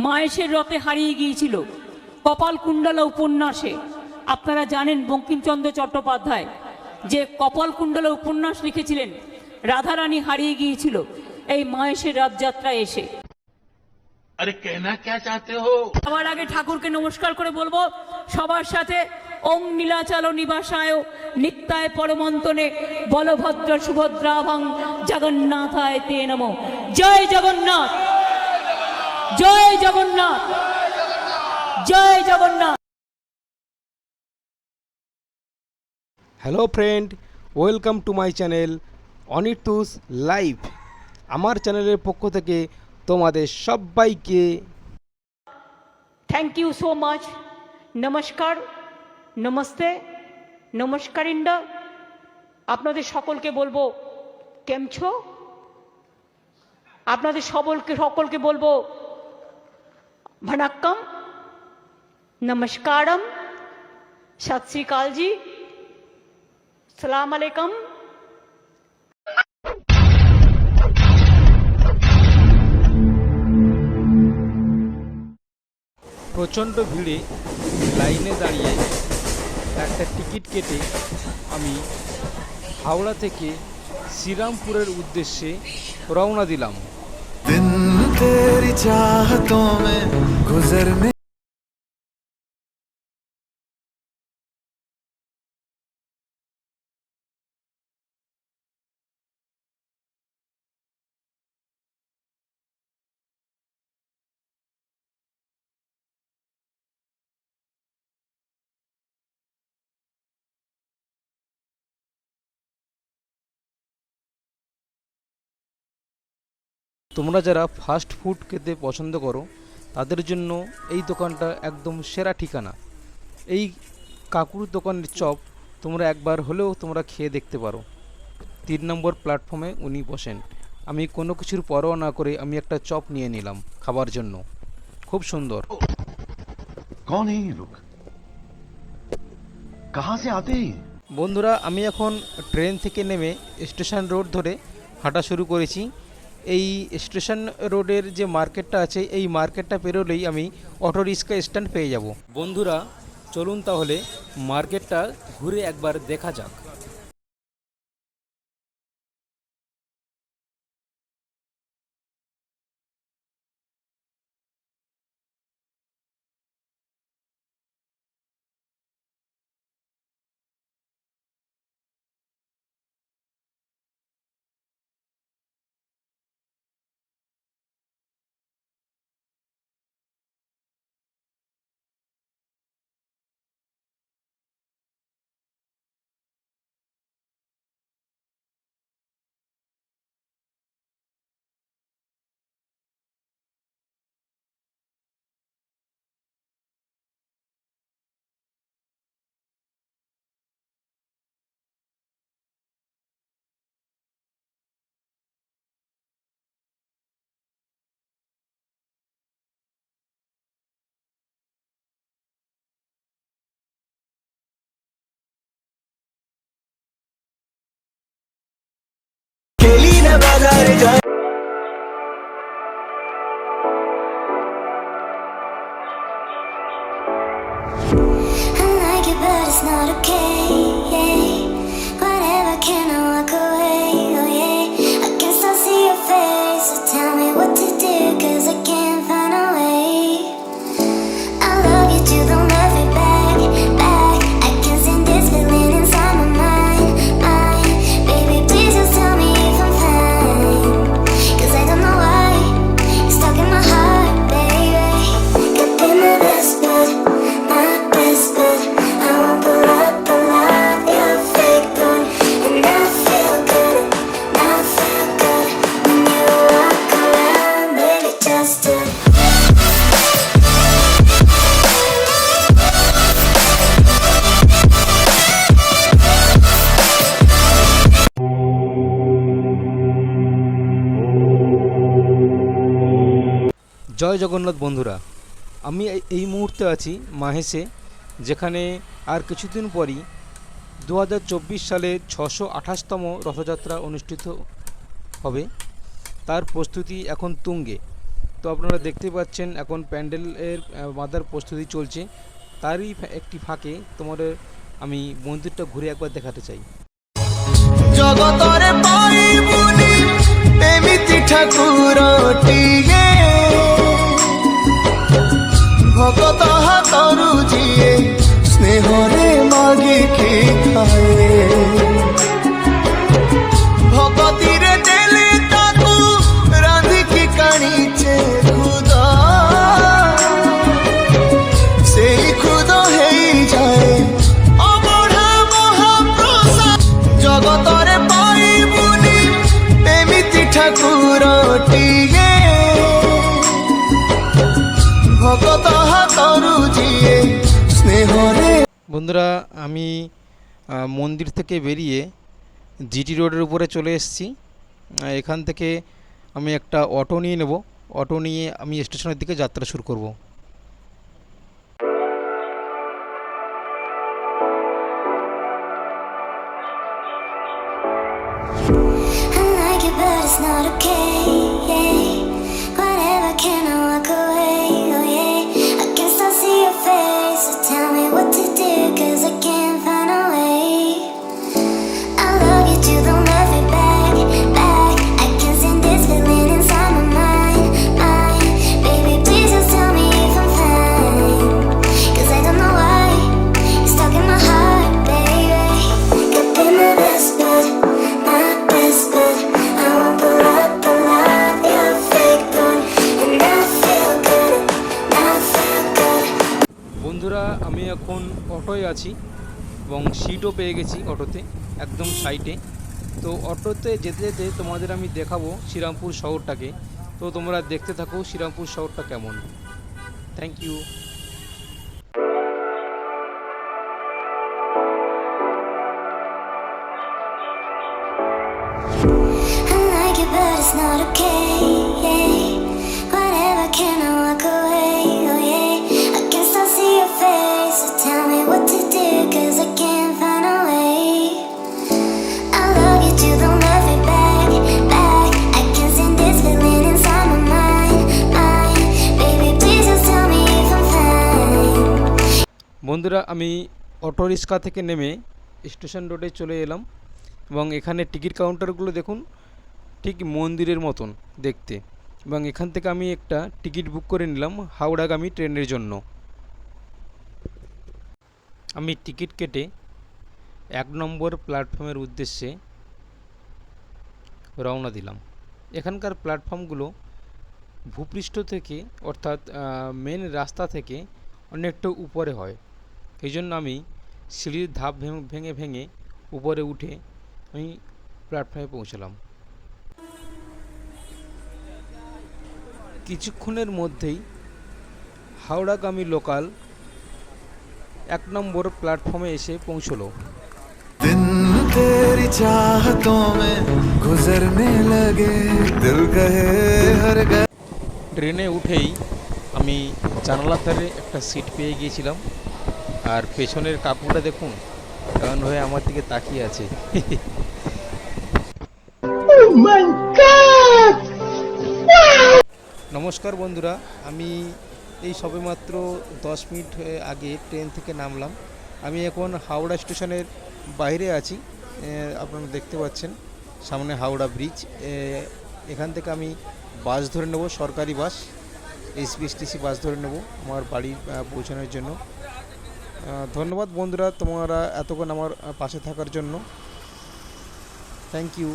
মায়েশের রথে হারিয়ে গিয়েছিল। কপালকুণ্ডলা উপন্যাসে আপনারা জানেন বঙ্কিমচন্দ্র চট্টোপাধ্যায় যে কপালকুণ্ডলা উপন্যাস লিখেছিলেন, রাধারানী হারিয়ে গিয়েছিল এই মায়েশের রথযাত্রায় এসে। अरे कहना क्या चाहते हो? সবার আগে ঠাকুরকে নমস্কার করে বলবো সবার সাথে, ওং নীলাচল নিবাসায় নিত্যায় পরমন্তনে বলভদ্র সুভদ্রাভং জগন্নাথায় তে নমঃ। জয় জগন্নাথ, জয় জগন্নাথ, জয় Jagannath. Hello friend, welcome to my channel Anitus live. আমার চ্যানেলের পক্ষ থেকে তোমাদের সবাইকে থ্যাংক ইউ সো মাচ। নমস্কার, নমস্তে, নমস্কারিন্ডা। আপনাদের সকলকে বলবো কেমছো, আপনাদের সকলকে বলবো ভনাক্কম, নমস্কারম, সত শ্রী অকাল জি, সালাম আলাইকুম। প্রচণ্ড ভিড়ে লাইনে দাঁড়িয়ে একটা টিকিট কেটে আমি হাওড়া থেকে শ্রীরামপুরের উদ্দেশ্যে রওনা দিলাম। दिन तेरी चाहतों में गुजरने তোমরা যারা ফাস্ট ফুড খেতে পছন্দ করো তাদের জন্য এই দোকানটা একদম সেরা ঠিকানা। এই কাকুর দোকানের চপ তোমরা একবার হলেও তোমরা খেয়ে দেখতে পারো। 3 নম্বর প্ল্যাটফর্মে উনি বসেন। আমি কোনো কিছুর পরোয়া না করে আমি একটা চপ নিয়ে নিলাম খাবার জন্য। খুব সুন্দর। कौन है ये लोग? कहाँ से आते हैं? বন্ধুরা, আমি এখন ট্রেন থেকে নেমে স্টেশন রোড ধরে হাঁটা শুরু করেছি। এই স্টেশন রোডের যে মার্কেটটা আছে এই মার্কেটটা পেরোলেই আমি অটো রিক্সা স্ট্যান্ড পেয়ে যাব। বন্ধুরা চলুন তাহলে মার্কেটটা ঘুরে একবার দেখা যাক। खेली न बाजार जा I like it, but it's not okay. Whatever, can I walk away? Oh yeah, I can still see your face. So tell me what to do, 'cause I can't find a way. I love you too, don't love me back. I can send this feeling inside my mind. Baby, please just tell me if I'm fine, 'cause I don't know why you're stuck in my heart, baby. Could be my best bud, my best bud. I won't pull up, you're a fake one. And I feel good when you walk around, baby, just to জয় জগন্নাথ। বন্ধুরা, আমি এই মুহূর্তে আছি মাহেশে, যেখানে আর কিছুদিন পরই 2024 সালে 628তম রথযাত্রা অনুষ্ঠিত হবে। তার প্রস্তুতি এখন তুঙ্গে। তো আপনারা দেখতে পাচ্ছেন এখন প্যান্ডেলের বাঁধার প্রস্তুতি চলছে, তারই একটি ফাঁকে তোমাদের আমি মন্দিরটা ঘুরে একবার দেখাতে চাই। জগতরে পাইবুনি এমিতি ঠাকুরটিয়ে ভকত হাতରୁ ଯିଏ ସ୍ନେହରେ ମାଗିକି ଖାଏ ଭକତିରେ ଦେଲେ ତାକୁ ରାନ୍ଧିକି କାଣିଛେ ଖୁଦ ସେଇ ଖୁଦ ହେଇଯାଏ ଅବଢା ମହାପ୍ରସାଦ ଜଗତରେ ପାଇବୁନି ଏମିତି ଠାକୁରଟିଏ ভকত হাতରୁ ଯିଏ স্নেহরে। বন্ধুরা আমি মন্দির থেকে বেরিয়ে জিটি রোডের উপরে চলে এসেছি। এখান থেকে আমি একটা অটো নিয়ে নেব, অটো নিয়ে আমি স্টেশনের দিকে যাত্রা শুরু করব। I like it, but it's not okay. Whatever, can I walk away? Oh yeah, I can still see your face. So tell me what to do, 'cause I can't find a way. I love you too, don't love me back. I can send this feeling inside my mind. Baby, please just tell me if I'm fine, 'cause I don't know why you're stuck in my heart, baby. Could be my best bud, my best bud. I won't pull up, you're fake good, and I feel good, I feel good. বন্ধুরা আমি এখন অটোয় আছি এবং সিটও পেয়ে গেছি অটোতে, একদম সাইডে। তো অটোতে যেতে যেতে তোমাদের আমি দেখাবো শ্রীরামপুর শহরটাকে। তো তোমরা দেখতে থাকো শ্রীরামপুর শহরটা কেমন। Thank you. I like it, but it's not okay. Whatever, can I walk away? Oh yeah, I can still see your face. So tell me what to do, 'cause I can't find a way. I love you too, don't love me back. I can send this feeling inside my mind. Baby, please just tell me if I'm fine. বন্ধুরা আমি auto rickshaw থেকে নেমে station রোডে চলে এলাম এবং এখানে ticket কাউন্টারগুলো দেখুন ঠিক মন্দিরের মতন দেখতে, এবং এখান থেকে আমি একটা টিকিট বুক করে নিলাম হাওড়াগামী ট্রেনের জন্য। আমি টিকিট কেটে 1 নম্বর প্ল্যাটফর্মের উদ্দেশ্যে রওনা দিলাম। এখানকার প্ল্যাটফর্মগুলো ভূপৃষ্ঠ থেকে অর্থাৎ মেন রাস্তা থেকে অনেকটা উপরে হয়, এই জন্য আমি সিঁড়ির ধাপ ভেঙে ভেঙে উপরে উঠে আমি প্ল্যাটফর্মে পৌঁছলাম। কিছুক্ষণের মধ্যেই হাওড়াগামী লোকাল 1 নম্বর প্ল্যাটফর্মে এসে পৌঁছলো। दिन तेरी चाहतों में गुजरने लगे दिल कहे हर गए। ট্রেনে উঠেই আমি জানালার ধারে একটা সিট পেয়ে গিয়েছিলাম, আর পেছনের কাকুটা দেখুন কেমন হয়ে আমার দিকে তাকিয়ে আছে। নমস্কার বন্ধুরা, আমি এই সবেমাত্র 10 মিনিট আগে ট্রেন থেকে নামলাম। আমি এখন হাওড়া স্টেশনের বাইরে আছি, আপনারা দেখতে পাচ্ছেন সামনে হাওড়া ব্রিজ। এখান থেকে আমি বাস ধরে নেব, সরকারি বাস এসবিএসটিসি বাস ধরে নেব আমার বাড়ি পৌঁছানোর জন্য। ধন্যবাদ বন্ধুরা তোমরা এতক্ষণ আমার পাশে থাকার জন্য। Thank you.